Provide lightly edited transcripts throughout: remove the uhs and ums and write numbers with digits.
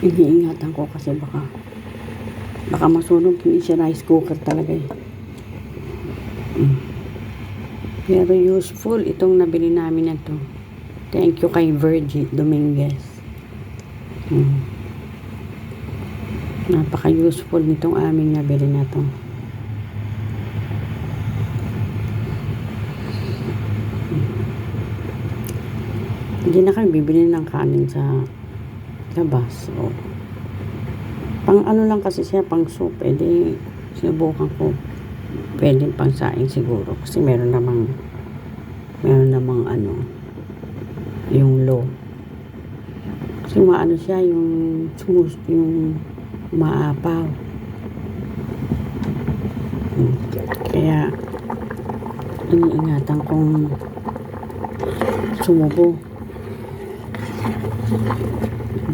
Iniingatan ko kasi baka masunog. Hindi siya rice cooker talaga eh. Pero useful itong nabili namin na to. Thank you kay Virgie Dominguez. Napaka useful nitong aming nabili na to. Hindi na kami bibili ng kanin sa labas. O, pang ano lang kasi siya, pang soup. Di sinubukan ko. Pwede pang saing siguro. Kasi meron namang ano, yung low. Kasi maano siya, yung maapaw. Kaya, iniingatan kong sumubo.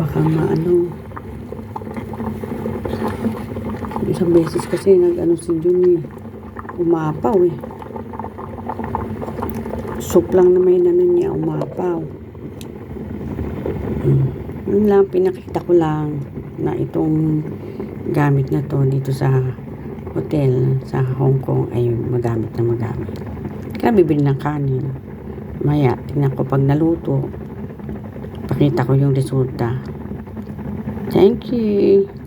Baka maano. Isang beses kasi nag-ano si Jun eh. Umapaw eh. Soup lang na may nanon niya, umapaw. Yun lang, pinakita ko lang na itong gamit na to dito sa hotel sa Hong Kong ay magamit. Kaya bibili ng kanin. Maya, tingnan ko pag naluto. Pakita ko yung resulta. Thank you.